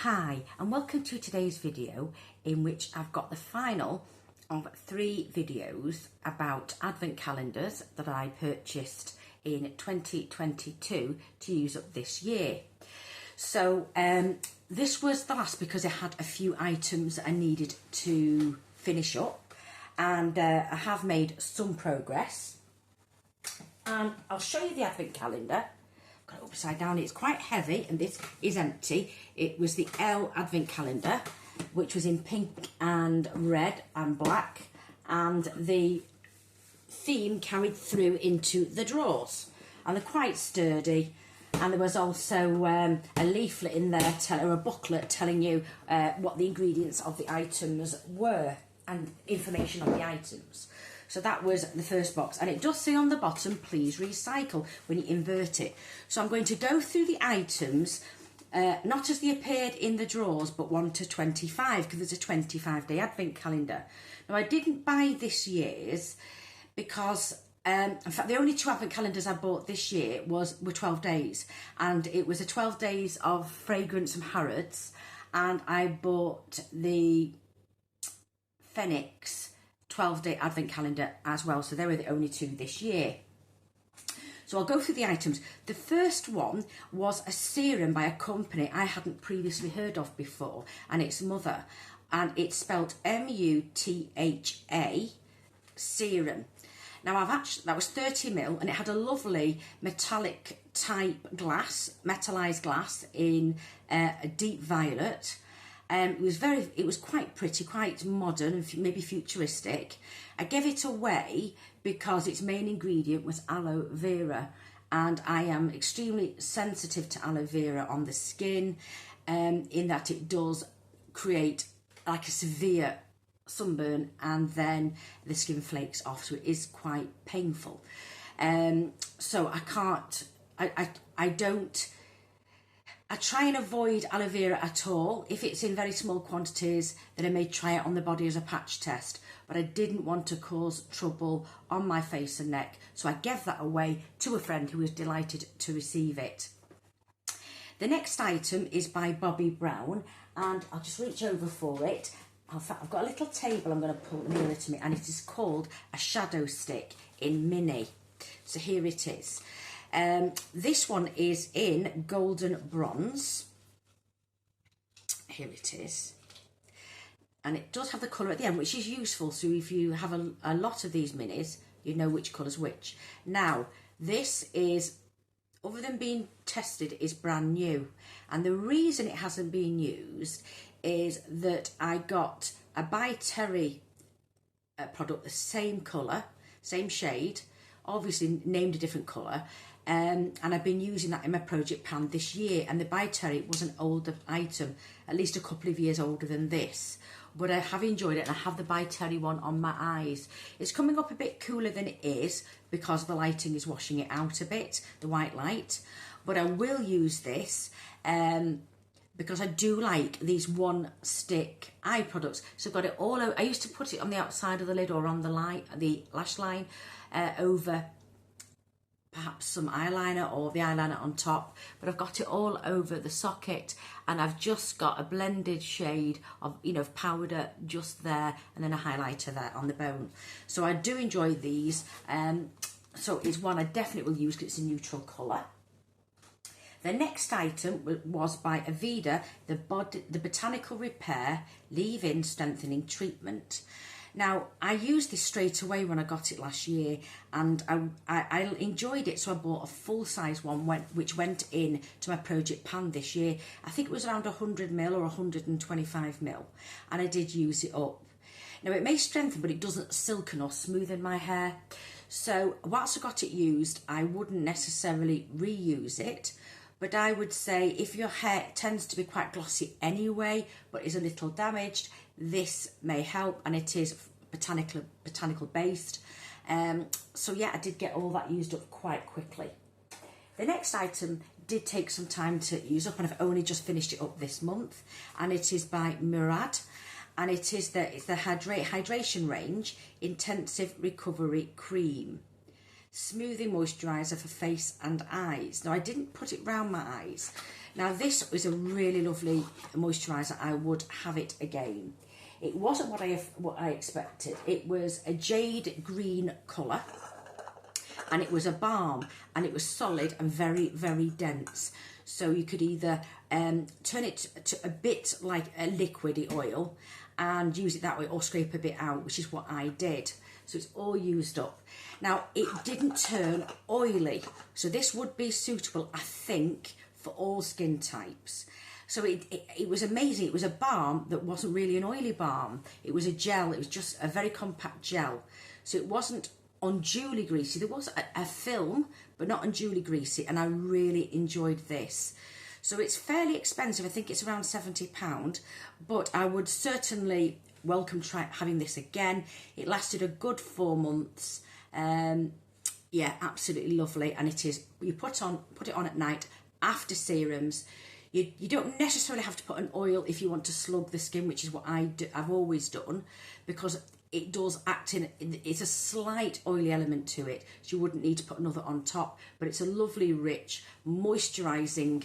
Hi and welcome to today's video, in which I've got the final of 3 videos about advent calendars that I purchased in 2022 to use up this year. So this was the last because I had a few items that I needed to finish up, and I have made some progress. And I'll show you the advent calendar. Got it upside down. It's quite heavy and this is empty. It was the Elle Advent Calendar, which was in pink and red and black, and the theme carried through into the drawers, and they're quite sturdy. And there was also a leaflet in there, or a booklet telling you what the ingredients of the items were and information on the items. So that was the first box, and it does say on the bottom, please recycle, when you invert it. So I'm going to go through the items, not as they appeared in the drawers, but 1 to 25, because there's a 25-day advent calendar. Now, I didn't buy this year's because, in fact, the only 2 advent calendars I bought this year were 12 days, and it was a 12 days of fragrance from Harrods, and I bought the Phoenix 12-day advent calendar as well, so they were the only 2 this year. So I'll go through the items. The first one was a serum by a company I hadn't previously heard of before, and it's Mother, and it's spelled M-U-T-H-A serum. Now that was 30ml, and it had a lovely metallic type glass, metallized glass in a deep violet. It was quite pretty, quite modern and maybe futuristic. I gave it away because its main ingredient was aloe vera, and I am extremely sensitive to aloe vera on the skin, in that it does create like a severe sunburn, and then the skin flakes off, so it is quite painful. So I try and avoid aloe vera at all. If it's in very small quantities, then I may try it on the body as a patch test, but I didn't want to cause trouble on my face and neck, so I gave that away to a friend who was delighted to receive it. The next item is by Bobbi Brown, and I'll just reach over for it. In fact, I've got a little table I'm going to pull nearer to me, and it is called a shadow stick in mini. So here it is. This one is in golden bronze. Here it is. And it does have the colour at the end, which is useful. So if you have a lot of these minis, you know which colour's which. Now, this is, other than being tested, is brand new. And the reason it hasn't been used is that I got a By Terry product, the same colour, same shade, obviously named a different colour, and I've been using that in my project pan this year. And the By Terry was an older item, at least a couple of years older than this, but I have enjoyed it, and I have the By Terry one on my eyes. It's coming up a bit cooler than it is because the lighting is washing it out a bit, the white light, but I will use this because I do like these one stick eye products. So I've got it all over. I used to put it on the outside of the lid or on the lash line, over perhaps some eyeliner or the eyeliner on top, but I've got it all over the socket, and I've just got a blended shade of, of powder just there, and then a highlighter there on the bone. So I do enjoy these, so it's one I definitely will use because it's a neutral colour. The next item was by Aveda, the Botanical Repair Leave-In Strengthening Treatment. Now, I used this straight away when I got it last year, and I enjoyed it, so I bought a full-size one which went in to my project pan this year. I think it was around 100ml or 125ml, and I did use it up. Now, it may strengthen, but it doesn't silken or smoothen my hair. So, whilst I got it used, I wouldn't necessarily reuse it, but I would say if your hair tends to be quite glossy anyway, but is a little damaged, this may help, and it is botanical based. So yeah, I did get all that used up quite quickly. The next item did take some time to use up, and I've only just finished it up this month, and it is by Murad, and it's the Hydration Range Intensive Recovery Cream. smoothing moisturiser for face and eyes. Now I didn't put it round my eyes. Now this was a really lovely moisturiser. I would have it again. It wasn't what I expected. It was a jade green colour, and it was a balm, and it was solid and very, very dense. So you could either turn it to a bit like a liquidy oil and use it that way, or scrape a bit out, which is what I did. So it's all used up. Now, it didn't turn oily, so this would be suitable, I think, for all skin types. So it was amazing. It was a balm that wasn't really an oily balm. It was a gel. It was just a very compact gel. So it wasn't unduly greasy. There was a film, but not unduly greasy, and I really enjoyed this. So it's fairly expensive. I think it's around £70, but I would certainly welcome having this again. It lasted a good 4 months. Yeah, absolutely lovely. And it is, you put it on at night after serums. You don't necessarily have to put an oil if you want to slug the skin, which is what I've always done, because it does act in, it's a slight oily element to it, so you wouldn't need to put another on top, but it's a lovely, rich, moisturising,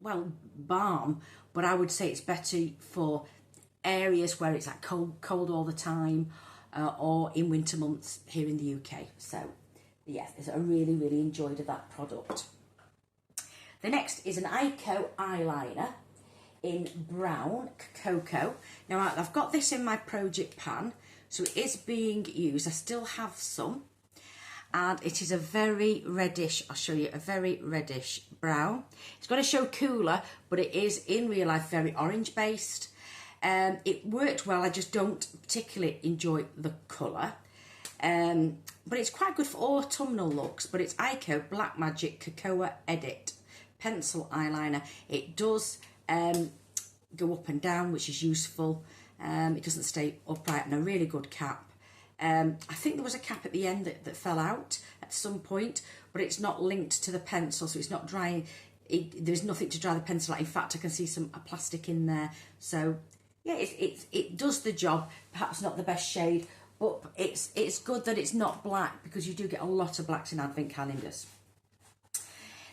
well, balm, but I would say it's better for areas where it's like cold all the time, or in winter months here in the UK. So, yes, I really, really enjoyed that product. The next is an Ico eyeliner in brown cocoa. Now I've got this in my project pan, so it is being used. I still have some, and it is a very reddish, I'll show you, a very reddish brown. It's going to show cooler, but it is in real life very orange based. It worked well. I just don't particularly enjoy the colour, but it's quite good for autumnal looks. But it's Ico Black Magic Cocoa Edit pencil eyeliner. It does go up and down, which is useful. It doesn't stay upright, and a really good cap. I think there was a cap at the end that fell out at some point, but it's not linked to the pencil, so it's not drying. There's nothing to dry the pencil out. In fact, I can see some plastic in there. So yeah, it does the job. Perhaps not the best shade, but it's good that it's not black, because you do get a lot of blacks in advent calendars.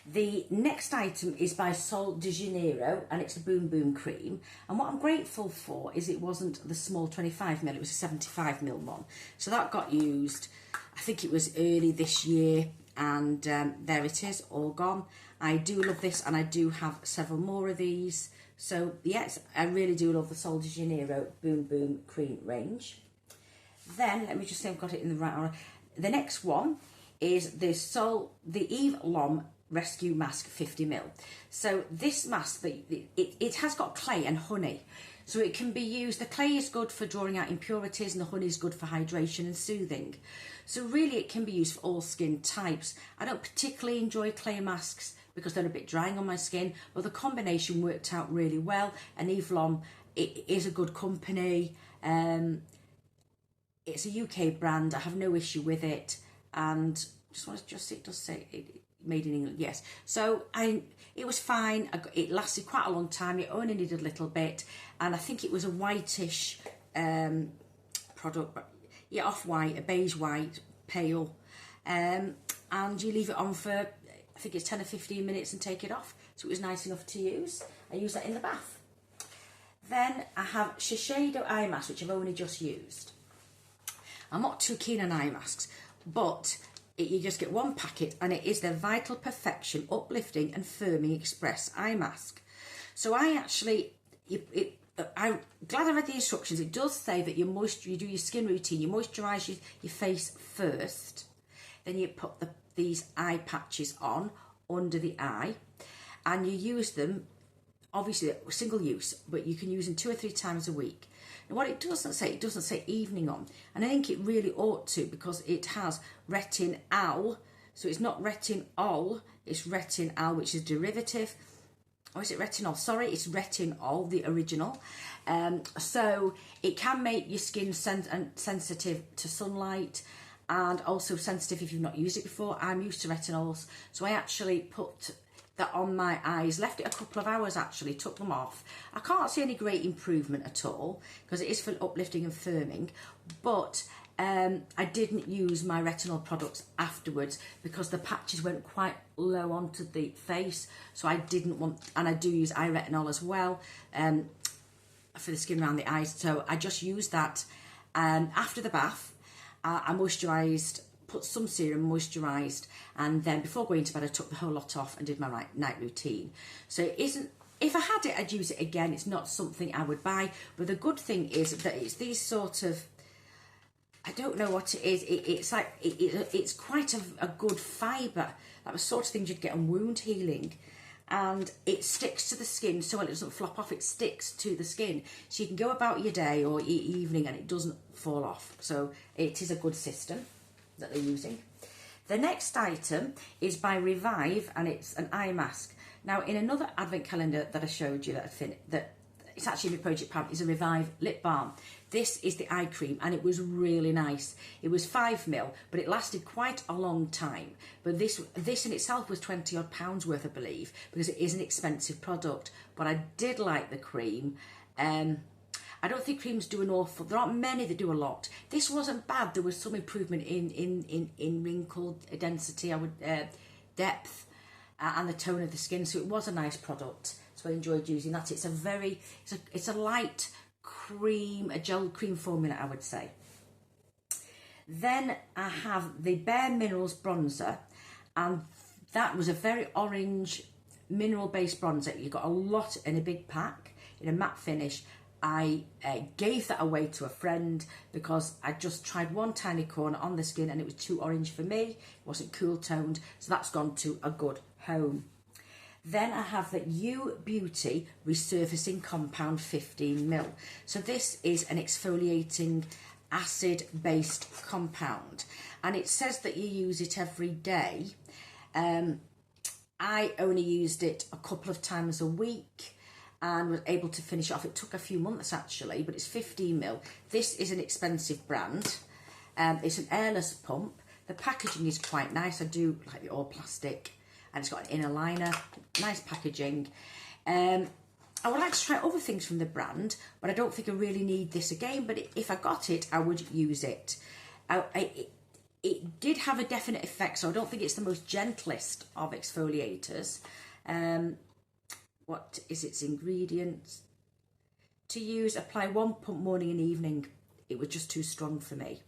The next item is by Sol de Janeiro, and it's the Boom Boom Cream. And what I'm grateful for is it wasn't the small 25ml, it was a 75ml one. So that got used, I think it was early this year, and there it is, all gone. I do love this, and I do have several more of these. So yes, I really do love the Sol de Janeiro Boom Boom Cream range. Then, let me just say I've got it in the right order. The next one is the Eve Lom Rescue Mask 50ml. So this mask, it has got clay and honey, so it can be used. The clay is good for drawing out impurities, and the honey is good for hydration and soothing. So really it can be used for all skin types. I don't particularly enjoy clay masks because they're a bit drying on my skin, but the combination worked out really well. And Eve Lom, it is a good company. It's a UK brand. I have no issue with it, and it does say it made in England, yes. So it was fine. It lasted quite a long time. It only needed a little bit, and I think it was a whitish product, but yeah, off-white, a beige white, pale, and you leave it on for, I think it's 10 or 15 minutes and take it off. So it was nice enough to use. I use that in the bath. Then I have Shiseido eye mask, which I've only just used. I'm not too keen on eye masks, but you just get one packet, and it is the Vital Perfection Uplifting and Firming Express Eye Mask. So I'm glad I read the instructions. It does say that you do your skin routine, you moisturise your face first, then you put these eye patches on under the eye, and you use them, obviously single use, but you can use them 2 or 3 times a week. And what it doesn't say evening on, and I think it really ought to, because it has retinol, so it's not retinol, it's retinol, which is derivative. Or is it retinol? Sorry, it's retinol, the original. So it can make your skin sensitive to sunlight, and also sensitive if you've not used it before. I'm used to retinols, so I actually put that on my eyes, left it a couple of hours actually, took them off. I can't see any great improvement at all, because it is for uplifting and firming, but I didn't use my retinol products afterwards because the patches went quite low onto the face, so I didn't want, and I do use eye retinol as well for the skin around the eyes, so I just used that after the bath. I moisturised, put some serum, moisturised, and then before going to bed I took the whole lot off and did my night routine. So it isn't, if I had it I'd use it again. It's not something I would buy, but the good thing is that it's these sort of, I don't know what it is, it's like, it's quite a good fibre, like the sort of things you'd get on wound healing, and it sticks to the skin, so when it doesn't flop off, it sticks to the skin, so you can go about your day or your evening and it doesn't fall off. So it is a good system that they're using. The next item is by Revive, and it's an eye mask. Now, in another advent calendar that I showed you that it's actually my project palette, is a Revive lip balm. This is the eye cream, and it was really nice. It was 5ml, but it lasted quite a long time. But this in itself was £20 odd worth, I believe, because it is an expensive product. But I did like the cream. I don't think creams do an awful, there aren't many that do a lot. This wasn't bad. There was some improvement in wrinkle density, depth, and the tone of the skin. So it was a nice product. So I enjoyed using that. It's a light cream, a gel cream formula, I would say. Then I have the Bare Minerals bronzer, and that was a very orange mineral based bronzer. You got a lot in a big pack in a matte finish. I gave that away to a friend because I just tried one tiny corner on the skin and it was too orange for me. It wasn't cool toned, so that's gone to a good home. Then I have the You Beauty Resurfacing Compound 15ml. So this is an exfoliating acid-based compound, and it says that you use it every day. I only used it a couple of times a week and was able to finish it off. It took a few months actually, but it's 15ml. This is an expensive brand. It's an airless pump. The packaging is quite nice. I do like the all plastic, and it's got an inner liner, nice packaging. I would like to try other things from the brand, but I don't think I really need this again. But if I got it, I would use it. It did have a definite effect, so I don't think it's the most gentlest of exfoliators. What is its ingredients? To use, apply 1 pump morning and evening. It was just too strong for me.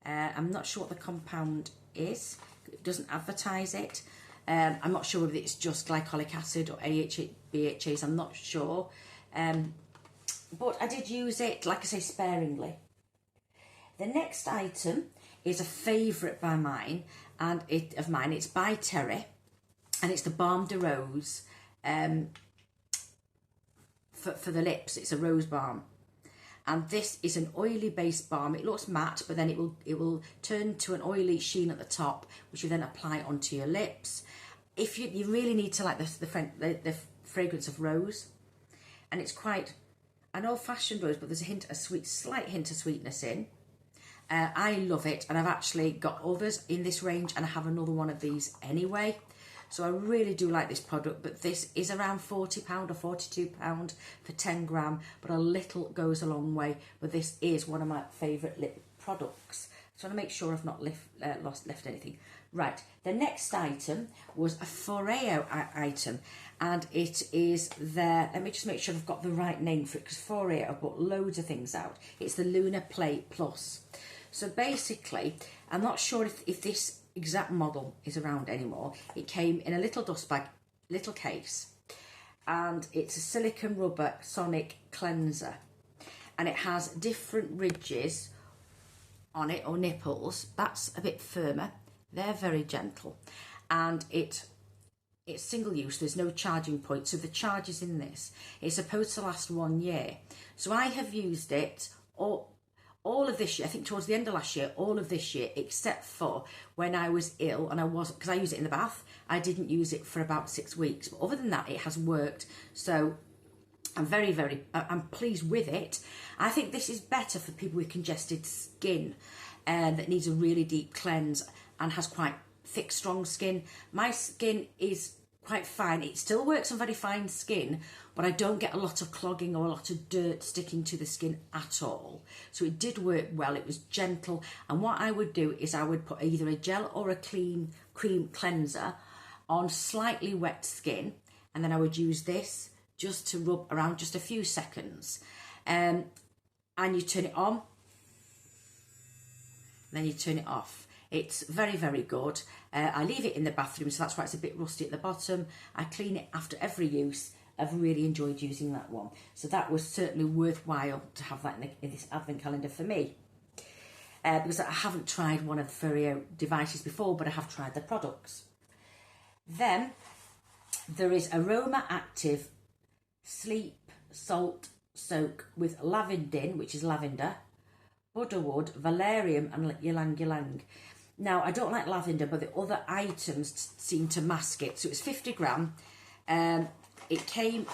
I'm not sure what the compound is. It doesn't advertise it. I'm not sure whether it's just glycolic acid or AHA, BHAs, I'm not sure. But I did use it, like I say, sparingly. The next item is a favourite by mine, and it's by Terry, and it's the Balm de Rose for the lips. It's a rose balm, and this is an oily based balm. It looks matte, but then it will turn to an oily sheen at the top, which you then apply onto your lips. If you really need to like the fragrance of rose, and it's quite an old-fashioned rose, but there's a slight hint of sweetness in. I love it, and I've actually got others in this range, and I have another one of these anyway. So I really do like this product, but this is around £40 or £42 for 10 gram, but a little goes a long way. But this is one of my favourite lip products. So I want to make sure I've not left anything. Right, the next item was a Foreo item, and it is their, let me just make sure I've got the right name for it, because Foreo have put loads of things out. It's the Lunar Play Plus. So basically, I'm not sure if this exact model is around anymore. It came in a little dust bag, little case, and it's a silicone rubber sonic cleanser, and it has different ridges on it, or nipples. That's a bit firmer. They're very gentle, and it's single use. There's no charging point, so the charge is in this. It's supposed to last 1 year. So I have used it all of this year, I think towards the end of last year, all of this year, except for when I was ill, and I wasn't, because I use it in the bath. I didn't use it for about 6 weeks, but other than that, it has worked. So I'm I'm pleased with it. I think this is better for people with congested skin that needs a really deep cleanse and has quite thick, strong skin. My skin is quite fine. It still works on very fine skin, but I don't get a lot of clogging or a lot of dirt sticking to the skin at all. So it did work well. It was gentle. And what I would do is I would put either a gel or a clean cream cleanser on slightly wet skin, and then I would use this just to rub around just a few seconds. And you turn it on, then you turn it off. It's very, very good. I leave it in the bathroom, so that's why it's a bit rusty at the bottom. I clean it after every use. I've really enjoyed using that one. So that was certainly worthwhile to have that in this advent calendar for me. Because I haven't tried one of the Ferrero devices before, but I have tried the products. Then there is Aroma Active Sleep Salt Soak with lavendin, which is lavender, Budderwood, valerian and ylang ylang. Now, I don't like lavender, but the other items seem to mask it. So it's 50 gram. It came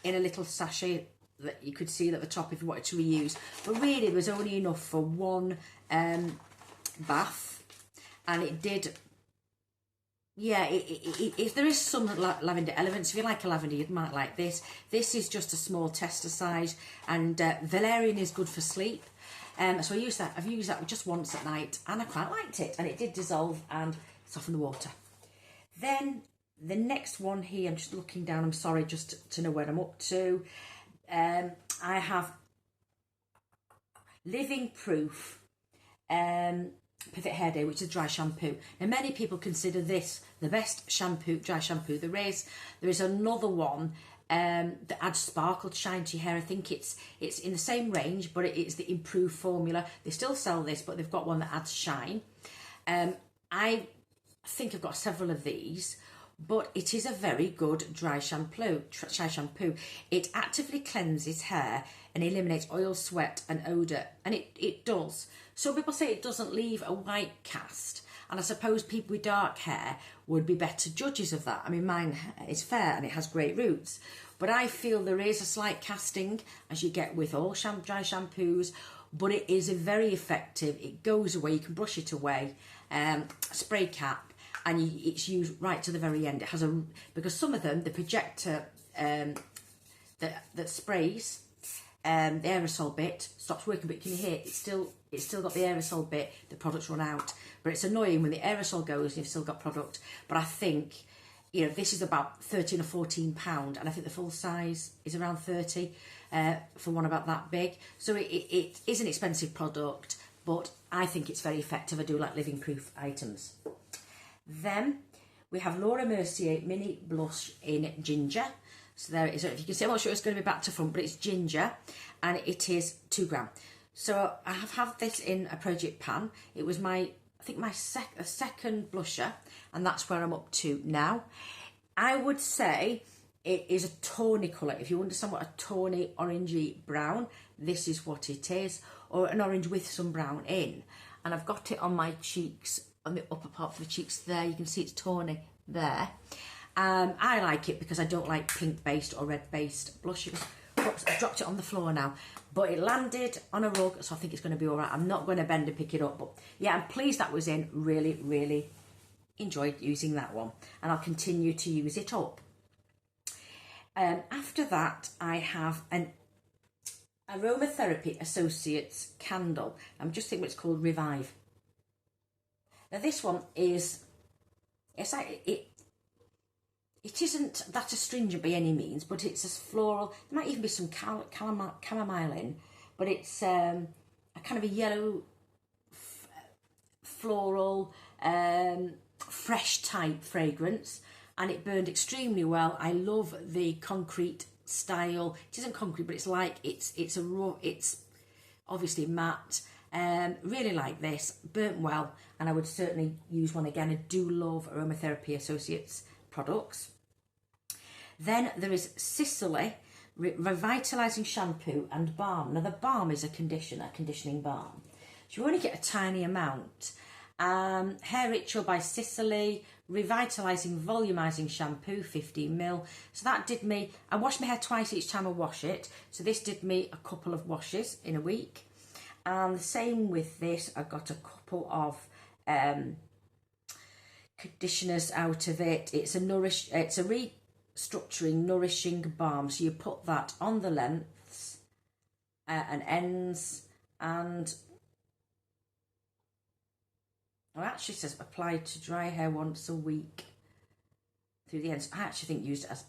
in a little sachet that you could see at the top if you wanted to reuse. But really, it was only enough for one bath. And it did... Yeah, if there is some lavender elements, if you like a lavender, you might like this. This is just a small tester size, and valerian is good for sleep. So I've used that just once at night, and I quite liked it, and it did dissolve and soften the water. Then the next one here, I'm just looking down, I'm sorry, just to know where I'm up to. I have Living Proof Perfect Hair Day, which is dry shampoo. Now, many people consider this the best dry shampoo there is. There is another one that adds sparkle to shine to your hair. I think it's in the same range, but it's the improved formula. They still sell this, but they've got one that adds shine. I think I've got several of these, but it is a very good dry shampoo. It actively cleanses hair and eliminates oil, sweat and odour, and it does. So people say it doesn't leave a white cast, and I suppose people with dark hair would be better judges of that. I mean, mine is fair and it has great roots, but I feel there is a slight casting, as you get with all dry shampoos, but it is very effective. It goes away, you can brush it away, spray cap, and it's used right to the very end. It has because some of them, the projector that sprays, the aerosol bit stops working, but can you hear it's still got the aerosol bit, the products run out. But it's annoying when the aerosol goes and you've still got product. But I think, you know, this is about £13 or £14, and I think the full size is around 30 for one about that big. So it is an expensive product, but I think it's very effective. I do like living proof items. Then we have Laura Mercier Mini Blush in Ginger. So there it is. If you can see, I'm not sure it's going to be back to front, but it's ginger, and it is 2 gram. So I have had this in a project pan. It was my second blusher, and that's where I'm up to now. I would say it is a tawny colour. If you understand what a tawny orangey brown, this is what it is, or an orange with some brown in. And I've got it on my cheeks, on the upper part of the cheeks there. You can see it's tawny there. I like it because I don't like pink based or red based blushes. Oops, I've dropped it on the floor now, but it landed on a rug, so I think it's going to be all right. I'm not going to bend and pick it up, but yeah, I'm pleased that was in. Really, really enjoyed using that one, and I'll continue to use it up. After that, I have an Aromatherapy Associates candle. I'm just thinking what it's called, Revive. Now this one is, it isn't that astringent by any means, but it's as floral. There might even be some chamomile in, but it's a kind of a yellow, floral, fresh type fragrance, and it burned extremely well. I love the concrete style. It isn't concrete, but it's like it's obviously matte. Really like this, burnt well, and I would certainly use one again. I do love Aromatherapy Associates products. Then there is Sicily Revitalising Shampoo and Balm. Now the balm is a conditioning balm. So you only get a tiny amount. Hair Ritual by Sicily Revitalising Volumizing Shampoo, 15ml. So that did me, I wash my hair twice each time I wash it. So this did me a couple of washes in a week. And the same with this, I got a couple of conditioners out of it. It's a restructuring, nourishing balm. So you put that on the lengths and ends, and it actually says applied to dry hair once a week through the ends. I actually think used it as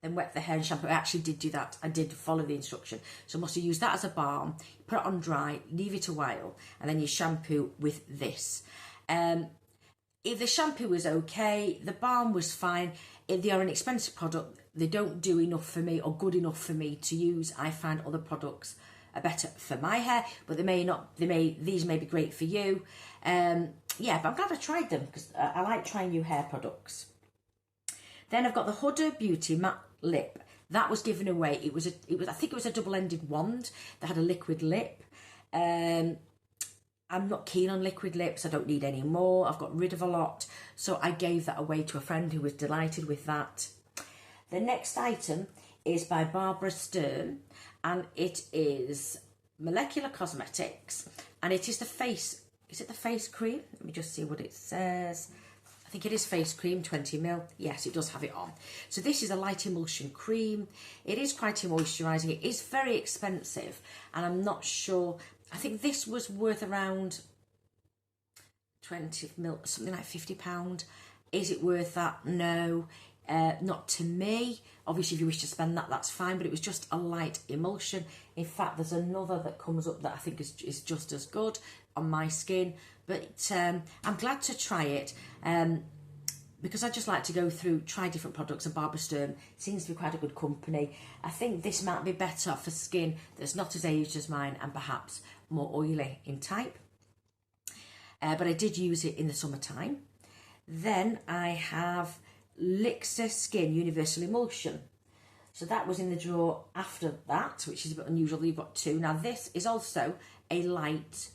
then wet the hair and shampoo. I actually did do that. I did follow the instruction. So I must have used that as a balm, put it on dry, leave it a while, and then you shampoo with this. If the shampoo was okay, the balm was fine. If they are an expensive product, they don't do enough for me or good enough for me to use. I find other products are better for my hair, but they may not. These may be great for you. Yeah, but I'm glad I tried them because I like trying new hair products. Then I've got the Huda Beauty Matte Lip. That was given away. I think it was a double-ended wand that had a liquid lip. I'm not keen on liquid lips. I don't need any more. I've got rid of a lot. So I gave that away to a friend who was delighted with that. The next item is by Barbara Sturm, and it is Molecular Cosmetics, and it is the face. Is it the face cream? Let me just see what it says. I think it is face cream, 20ml. Yes, it does have it on. So this is a light emulsion cream. It is quite moisturising. It is very expensive, and I'm not sure. I think this was worth around 20ml, something like £50. Is it worth that? No, not to me. Obviously, if you wish to spend that, that's fine, but it was just a light emulsion. In fact, there's another that comes up that I think is just as good on my skin, but I'm glad to try it because I just like to go through, try different products, and Barbara Sturm seems to be quite a good company. I think this might be better for skin that's not as aged as mine and perhaps more oily in type, but I did use it in the summertime. Then I have Lixer Skin Universal Emulsion. So that was in the drawer after that, which is a bit unusual that you've got two. Now this is also a light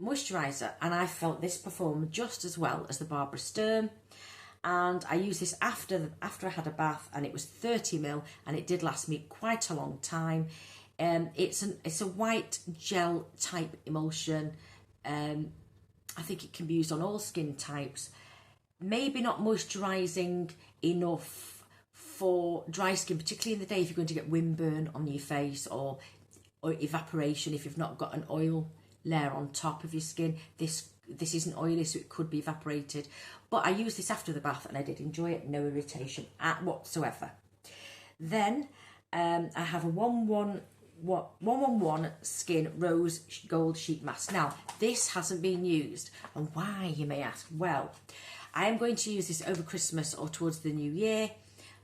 moisturiser, and I felt this performed just as well as the Barbara Sturm, and I used this after I had a bath, and it was 30ml, and it did last me quite a long time. It's a white gel type emulsion. I think it can be used on all skin types. Maybe not moisturising enough for dry skin, particularly in the day if you're going to get windburn on your face or evaporation if you've not got an oil layer on top of your skin. This isn't oily, so it could be evaporated. But I used this after the bath and I did enjoy it. No irritation whatsoever. Then I have a 111 Skin Rose Gold Sheet Mask. Now, this hasn't been used. And why, you may ask? Well, I am going to use this over Christmas or towards the new year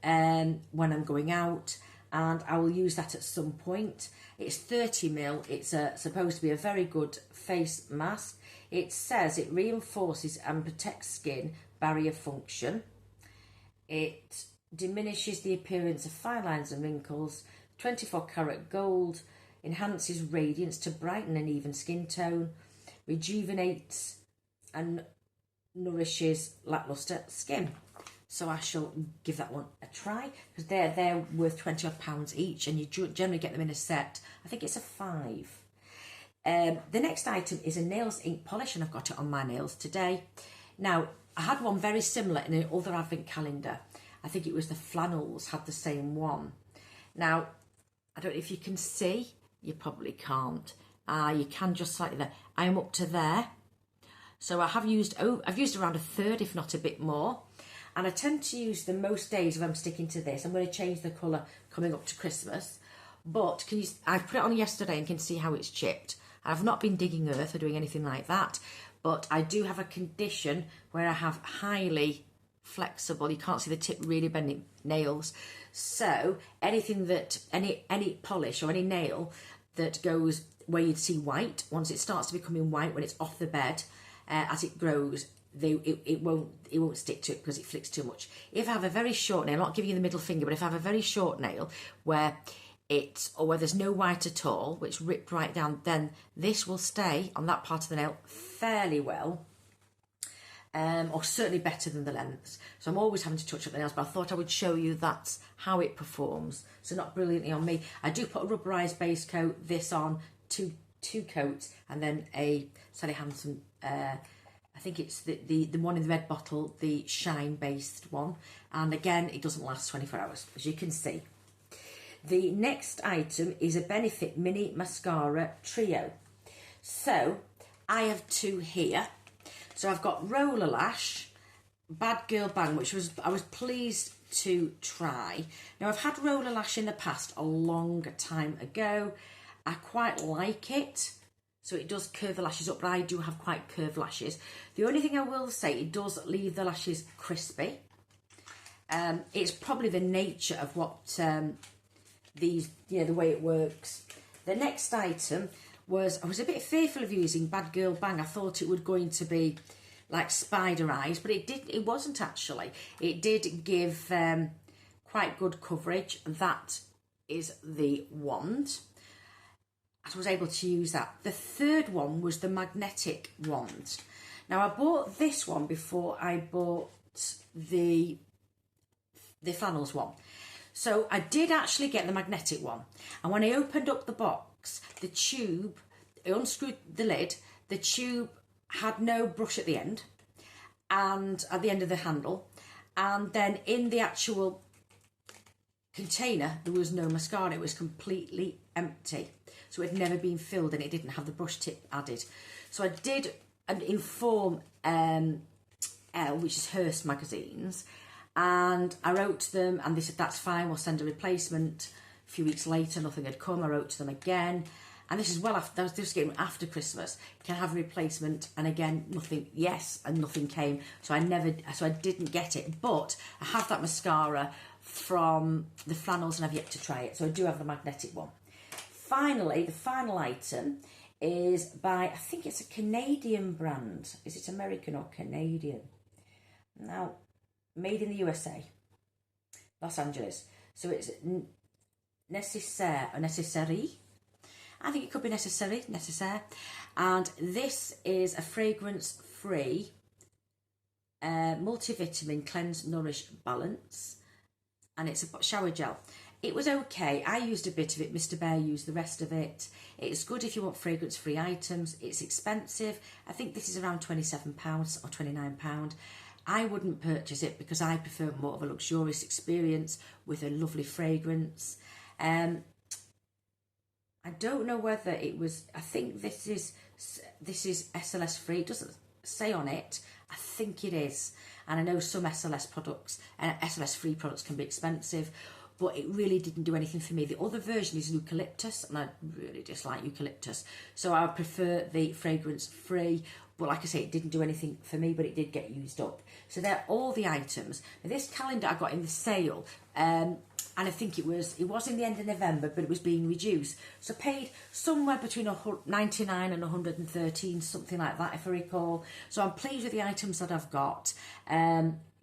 when I'm going out, and I will use that at some point. It's 30ml. It's supposed to be a very good face mask. It says it reinforces and protects skin barrier function. It diminishes the appearance of fine lines and wrinkles. 24 karat gold enhances radiance to brighten an even skin tone, rejuvenates and nourishes lackluster skin. So I shall give that one a try because they're worth £20 each, and you generally get them in a set. I think it's a 5. The next item is a nails ink polish, and I've got it on my nails today. Now, I had one very similar in another advent calendar. I think it was the flannels had the same one. Now, I don't know if you can see. You probably can't. You can just slightly there. I am up to there. So I've used around a third, if not a bit more. And I tend to use them most days if I'm sticking to this. I'm going to change the colour coming up to Christmas. But I put it on yesterday and can see how it's chipped. I've not been digging earth or doing anything like that. But I do have a condition where I have highly flexible, you can't see the tip really bending nails. So anything that, any polish or any nail that goes where you'd see white, once it starts to becoming white when it's off the bed, as it grows, it won't stick to it because it flicks too much. If I have a very short nail, I'm not giving you the middle finger, but if I have a very short nail where there's no white at all, which ripped right down, then this will stay on that part of the nail fairly well, or certainly better than the lengths. So I'm always having to touch up the nails, but I thought I would show you that's how it performs. So not brilliantly on me. I do put a rubberized base coat, this on, 2 2 coats, and then a Sally Hansen, I think it's the one in the red bottle, the shine based one, and again it doesn't last 24 hours, as you can see. The next item is a Benefit Mini Mascara Trio. So I have 2 here. So I've got Roller Lash, Bad Girl Bang, which I was pleased to try. Now, I've had Roller Lash in the past a long time ago. I quite like it. So it does curve the lashes up, but I do have quite curved lashes. The only thing I will say, it does leave the lashes crispy. It's probably the nature of what these, the way it works. The next item was, I was a bit fearful of using Bad Girl Bang. I thought it was going to be like spider eyes, but it wasn't actually. It did give quite good coverage. That is the wand. I was able to use that. The third one was the magnetic wand. Now, I bought this one before I bought the flannels one. So I did actually get the magnetic one. And when I opened up the box, the tube, I unscrewed the lid, the tube had no brush at the end, and at the end of the handle. And then in the actual container, there was no mascara. It was completely empty. So it had never been filled, and it didn't have the brush tip added. So I did inform Elle, which is Hearst magazines, and I wrote to them, and they said that's fine, we'll send a replacement. A few weeks later, nothing had come. I wrote to them again, and this is well after, I was just getting after Christmas. Can I have a replacement? And again, nothing. Yes, and nothing came. So I didn't get it. But I have that mascara from the flannels, and I've yet to try it. So I do have the magnetic one. Finally, the final item is by, I think it's a Canadian brand. Is it American or Canadian? Now, made in the USA, Los Angeles. So it's Necessaire or Necessary. I think it could be Necessaire. And this is a fragrance-free multivitamin cleanse, nourish, balance. And it's a shower gel. It was okay. I used a bit of it. Mr. Bear used the rest of it. It's good if you want fragrance-free items. It's expensive. I think this is around £27 or £29. I wouldn't purchase it because I prefer more of a luxurious experience with a lovely fragrance. I don't know whether it was, I think this is SLS free. It doesn't say on it. I think it is. And I know some SLS products, SLS free products can be expensive, but it really didn't do anything for me. The other version is eucalyptus, and I really dislike eucalyptus. So I prefer the fragrance free. But like I say, it didn't do anything for me, but it did get used up. So they're all the items. Now, this calendar I got in the sale, and I think it was in the end of November, but it was being reduced. So I paid somewhere between 99 and 113, something like that, if I recall. So I'm pleased with the items that I've got.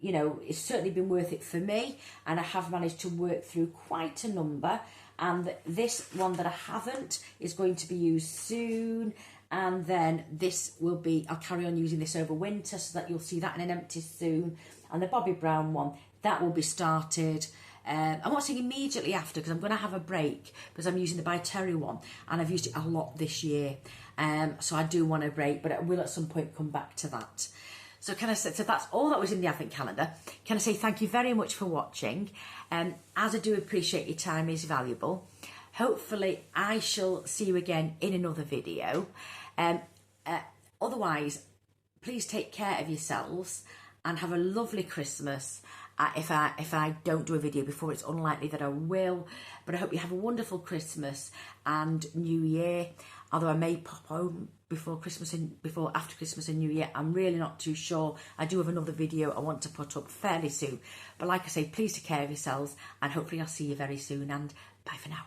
It's certainly been worth it for me, and I have managed to work through quite a number. And this one that I haven't is going to be used soon. And then this will be, I'll carry on using this over winter so that you'll see that in an empty soon. And the Bobbi Brown one, that will be started. I'm not saying immediately after because I'm going to have a break because I'm using the By Terry one and I've used it a lot this year. So I do want a break, but I will at some point come back to that. So so that's all that was in the Advent calendar. Can I say thank you very much for watching? As I do appreciate your time is valuable. Hopefully I shall see you again in another video. Otherwise, please take care of yourselves and have a lovely Christmas. If I don't do a video before, it's unlikely that I will. But I hope you have a wonderful Christmas and New Year. Although I may pop home before after Christmas and New Year, I'm really not too sure. I do have another video I want to put up fairly soon. But like I say, please take care of yourselves, and hopefully I'll see you very soon. And bye for now.